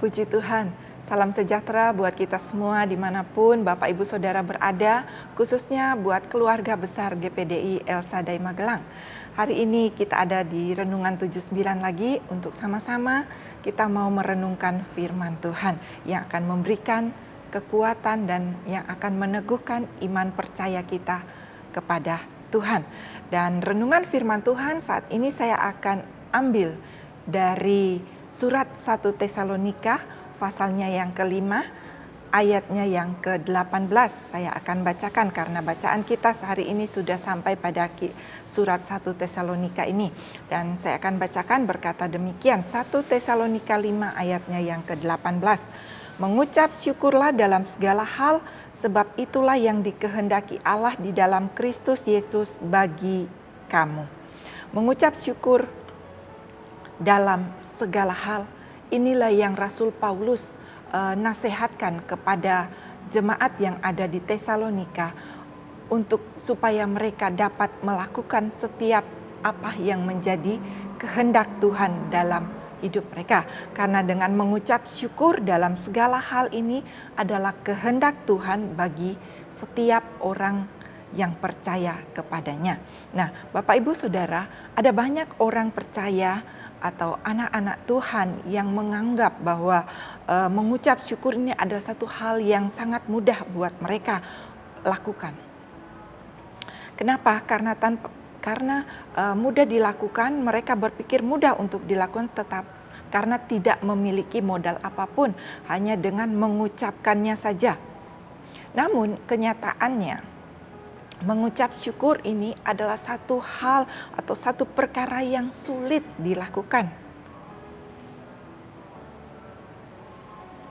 Puji Tuhan, salam sejahtera buat kita semua dimanapun Bapak Ibu Saudara berada, khususnya buat keluarga besar GPDI El Shaddai Magelang. Hari ini kita ada di Renungan 79 lagi untuk sama-sama kita mau merenungkan firman Tuhan yang akan memberikan kekuatan dan yang akan meneguhkan iman percaya kita kepada Tuhan. Dan renungan firman Tuhan saat ini saya akan ambil dari surat 1 Tesalonika pasalnya yang kelima, ayatnya yang ke-18. Saya akan bacakan karena bacaan kita sehari ini sudah sampai pada surat 1 Tesalonika ini. Dan saya akan bacakan berkata demikian, 1 Tesalonika 5 ayatnya yang ke-18. Mengucap syukurlah dalam segala hal, sebab itulah yang dikehendaki Allah di dalam Kristus Yesus bagi kamu. Mengucap syukur dalam segala hal, inilah yang Rasul Paulus nasihatkan kepada jemaat yang ada di Tesalonika untuk supaya mereka dapat melakukan setiap apa yang menjadi kehendak Tuhan dalam hidup mereka. Karena dengan mengucap syukur dalam segala hal ini adalah kehendak Tuhan bagi setiap orang yang percaya kepadanya. Nah, Bapak Ibu Saudara, ada banyak orang percaya atau anak-anak Tuhan yang menganggap bahwa mengucap syukur ini adalah satu hal yang sangat mudah buat mereka lakukan. Kenapa? Karena mudah dilakukan, mereka berpikir mudah untuk dilakukan tetap karena tidak memiliki modal apapun, hanya dengan mengucapkannya saja. Namun kenyataannya, mengucap syukur ini adalah satu hal atau satu perkara yang sulit dilakukan.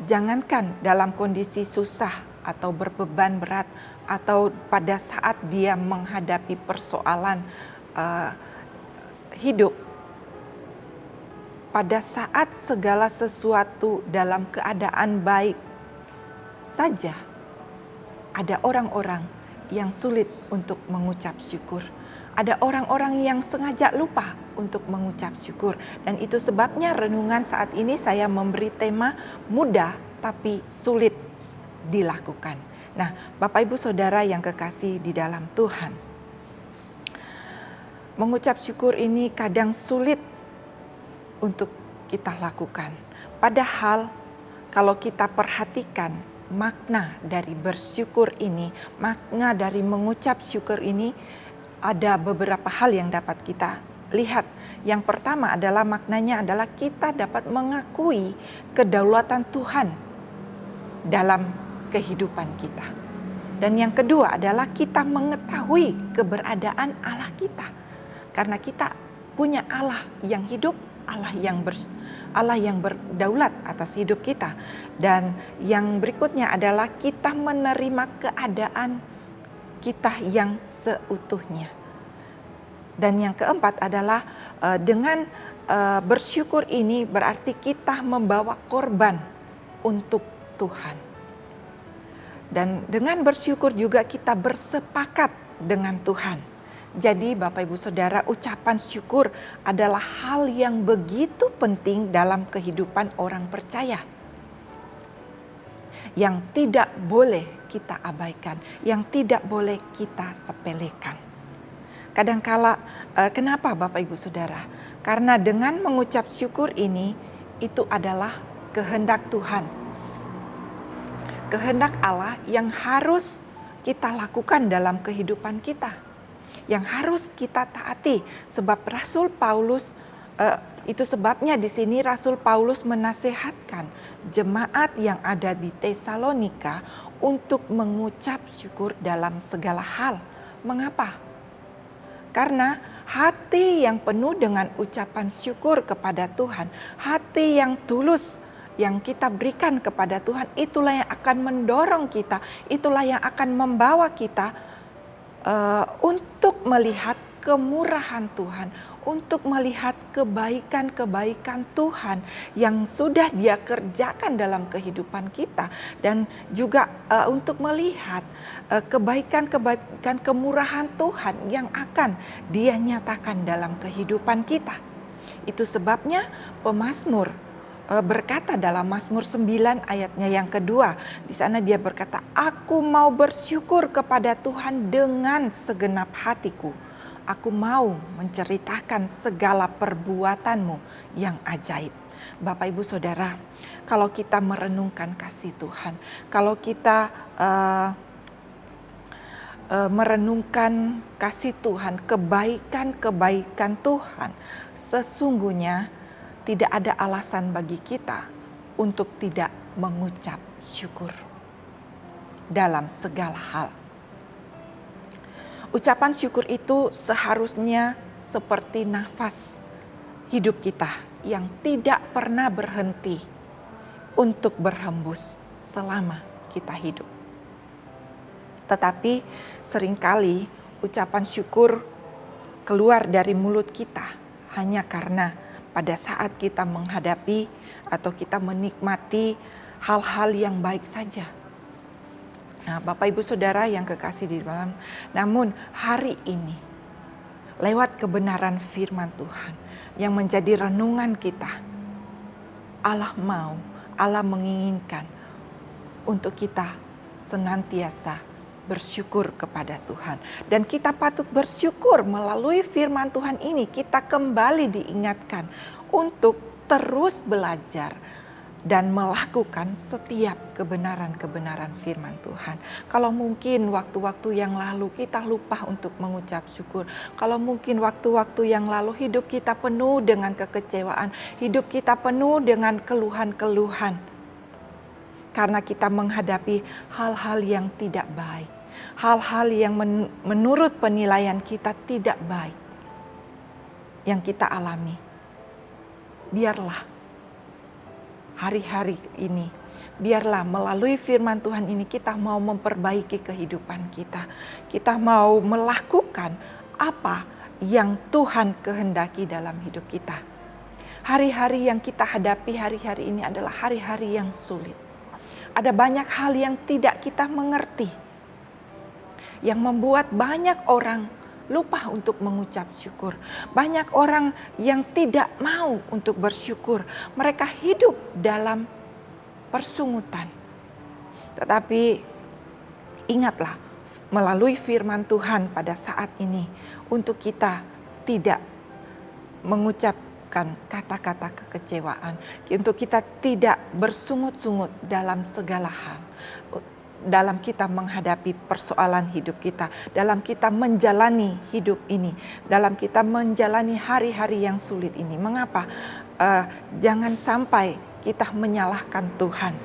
Jangankan dalam kondisi susah atau berbeban berat atau pada saat dia menghadapi persoalan hidup. Pada saat segala sesuatu dalam keadaan baik saja, ada orang-orang yang sulit untuk mengucap syukur. Ada orang-orang yang sengaja lupa untuk mengucap syukur. Dan itu sebabnya renungan saat ini saya memberi tema mudah tapi sulit dilakukan. Nah, Bapak Ibu Saudara yang kekasih di dalam Tuhan, mengucap syukur ini kadang sulit untuk kita lakukan. Padahal kalau kita perhatikan makna dari bersyukur ini, makna dari mengucap syukur ini, ada beberapa hal yang dapat kita lihat. Yang pertama adalah maknanya adalah kita dapat mengakui kedaulatan Tuhan dalam kehidupan kita. Dan yang kedua adalah kita mengetahui keberadaan Allah kita. Karena kita punya Allah yang hidup, Allah yang berdaulat atas hidup kita. Dan yang berikutnya adalah kita menerima keadaan kita yang seutuhnya. Dan yang keempat adalah dengan bersyukur ini berarti kita membawa korban untuk Tuhan. Dan dengan bersyukur juga kita bersepakat dengan Tuhan. Jadi Bapak Ibu Saudara, ucapan syukur adalah hal yang begitu penting dalam kehidupan orang percaya. Yang tidak boleh kita abaikan, yang tidak boleh kita sepelekan. Kadangkala, kenapa Bapak Ibu Saudara? Karena dengan mengucap syukur ini, itu adalah kehendak Tuhan. Kehendak Allah yang harus kita lakukan dalam kehidupan kita. Yang harus kita taati, sebab Rasul Paulus itu sebabnya di sini Rasul Paulus menasihatkan jemaat yang ada di Tesalonika untuk mengucap syukur dalam segala hal. Mengapa? Karena hati yang penuh dengan ucapan syukur kepada Tuhan, hati yang tulus yang kita berikan kepada Tuhan, itulah yang akan mendorong kita, itulah yang akan membawa kita untuk melihat kemurahan Tuhan, untuk melihat kebaikan-kebaikan Tuhan yang sudah Dia kerjakan dalam kehidupan kita, dan juga untuk melihat kebaikan-kebaikan kemurahan Tuhan yang akan Dia nyatakan dalam kehidupan kita. Itu sebabnya pemazmur berkata dalam Mazmur 9 ayatnya yang kedua. Di sana dia berkata, aku mau bersyukur kepada Tuhan dengan segenap hatiku. Aku mau menceritakan segala perbuatanmu yang ajaib. Bapak, Ibu, Saudara, kalau kita merenungkan kasih Tuhan, kalau kita merenungkan kasih Tuhan, kebaikan-kebaikan Tuhan, sesungguhnya tidak ada alasan bagi kita untuk tidak mengucap syukur dalam segala hal. Ucapan syukur itu seharusnya seperti nafas hidup kita yang tidak pernah berhenti untuk berhembus selama kita hidup. Tetapi seringkali ucapan syukur keluar dari mulut kita hanya karena pada saat kita menghadapi atau kita menikmati hal-hal yang baik saja. Nah, Bapak, Ibu, Saudara yang kekasih di dalam, namun hari ini lewat kebenaran firman Tuhan yang menjadi renungan kita, Allah menginginkan untuk kita senantiasa bersyukur kepada Tuhan. Dan kita patut bersyukur melalui firman Tuhan ini. Kita kembali diingatkan untuk terus belajar dan melakukan setiap kebenaran-kebenaran firman Tuhan. Kalau mungkin waktu-waktu yang lalu kita lupa untuk mengucap syukur. Kalau mungkin waktu-waktu yang lalu hidup kita penuh dengan kekecewaan. Hidup kita penuh dengan keluhan-keluhan. Karena kita menghadapi hal-hal yang tidak baik. Hal-hal yang menurut penilaian kita tidak baik yang kita alami. Biarlah hari-hari ini, biarlah melalui firman Tuhan ini kita mau memperbaiki kehidupan kita. Kita mau melakukan apa yang Tuhan kehendaki dalam hidup kita. Hari-hari yang kita hadapi hari-hari ini adalah hari-hari yang sulit. Ada banyak hal yang tidak kita mengerti, yang membuat banyak orang lupa untuk mengucap syukur. Banyak orang yang tidak mau untuk bersyukur. Mereka hidup dalam persungutan. Tetapi ingatlah melalui firman Tuhan pada saat ini untuk kita tidak mengucapkan kata-kata kekecewaan. Untuk kita tidak bersungut-sungut dalam segala hal. Dalam kita menghadapi persoalan hidup kita, dalam kita menjalani hidup ini, dalam kita menjalani hari-hari yang sulit ini. Mengapa? Jangan sampai kita menyalahkan Tuhan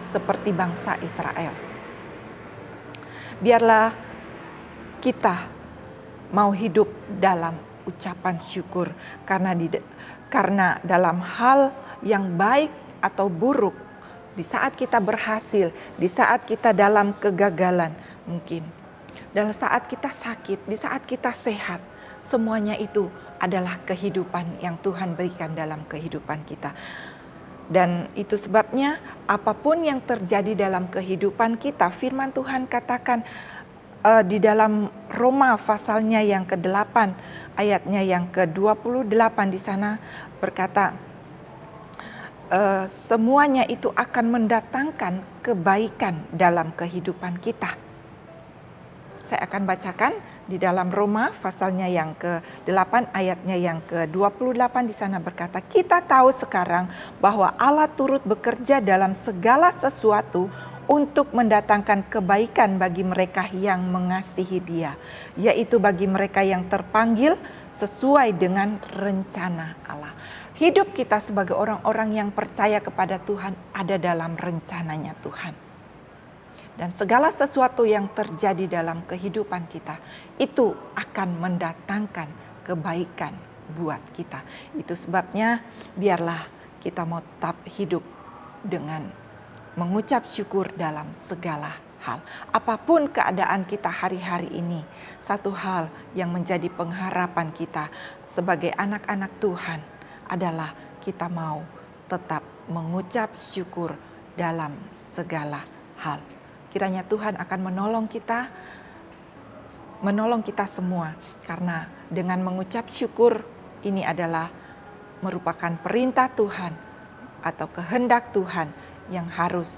seperti bangsa Israel. Biarlah kita mau hidup dalam ucapan syukur karena dalam hal yang baik atau buruk, di saat kita berhasil, di saat kita dalam kegagalan mungkin, dalam saat kita sakit, di saat kita sehat, semuanya itu adalah kehidupan yang Tuhan berikan dalam kehidupan kita. Dan itu sebabnya apapun yang terjadi dalam kehidupan kita, firman Tuhan katakan di dalam Roma pasalnya yang ke-8, ayatnya yang ke-28 di sana berkata, semuanya itu akan mendatangkan kebaikan dalam kehidupan kita. Saya akan bacakan di dalam Roma pasalnya yang ke-8 ayatnya yang ke-28 di sana berkata, kita tahu sekarang bahwa Allah turut bekerja dalam segala sesuatu untuk mendatangkan kebaikan bagi mereka yang mengasihi Dia, yaitu bagi mereka yang terpanggil sesuai dengan rencana Allah. Hidup kita sebagai orang-orang yang percaya kepada Tuhan ada dalam rencananya Tuhan. Dan segala sesuatu yang terjadi dalam kehidupan kita itu akan mendatangkan kebaikan buat kita. Itu sebabnya biarlah kita mau tetap hidup dengan mengucap syukur dalam segala hal. Apapun keadaan kita hari-hari ini, satu hal yang menjadi pengharapan kita sebagai anak-anak Tuhan adalah kita mau tetap mengucap syukur dalam segala hal. Kiranya Tuhan akan menolong kita semua, karena dengan mengucap syukur ini adalah merupakan perintah Tuhan atau kehendak Tuhan yang harus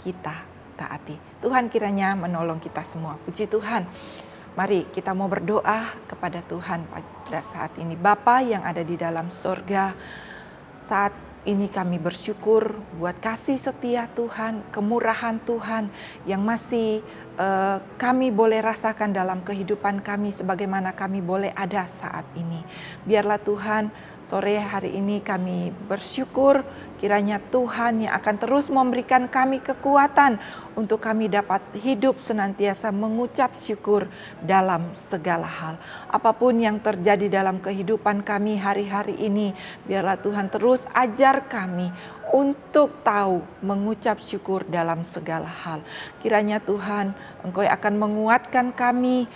kita taati. Tuhan kiranya menolong kita semua. Puji Tuhan. Mari kita mau berdoa kepada Tuhan pada saat ini. Bapa yang ada di dalam sorga, saat ini kami bersyukur buat kasih setia Tuhan, kemurahan Tuhan yang masih kami boleh rasakan dalam kehidupan kami sebagaimana kami boleh ada saat ini. Biarlah Tuhan, sore hari ini kami bersyukur kiranya Tuhan yang akan terus memberikan kami kekuatan untuk kami dapat hidup senantiasa mengucap syukur dalam segala hal. Apapun yang terjadi dalam kehidupan kami hari-hari ini, biarlah Tuhan terus ajar kami untuk tahu mengucap syukur dalam segala hal. Kiranya Tuhan, Engkau yang akan menguatkan kami,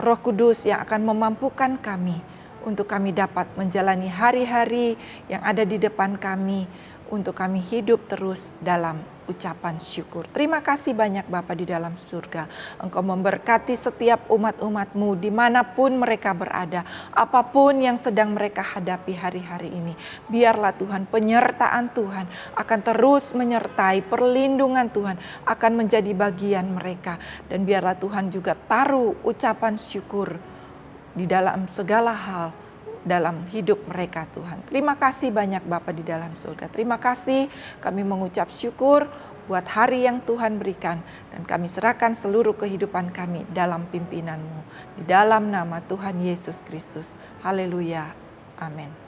Roh Kudus yang akan memampukan kami untuk kami dapat menjalani hari-hari yang ada di depan kami, untuk kami hidup terus dalam ucapan syukur. Terima kasih banyak Bapa di dalam surga. Engkau memberkati setiap umat-umat-Mu dimanapun mereka berada. Apapun yang sedang mereka hadapi hari-hari ini. Biarlah Tuhan, penyertaan Tuhan akan terus menyertai, perlindungan Tuhan akan menjadi bagian mereka. Dan biarlah Tuhan juga taruh ucapan syukur di dalam segala hal dalam hidup mereka Tuhan. Terima kasih banyak Bapa di dalam surga. Terima kasih kami mengucap syukur buat hari yang Tuhan berikan. Dan kami serahkan seluruh kehidupan kami dalam pimpinan-Mu. Di dalam nama Tuhan Yesus Kristus. Haleluya. Amin.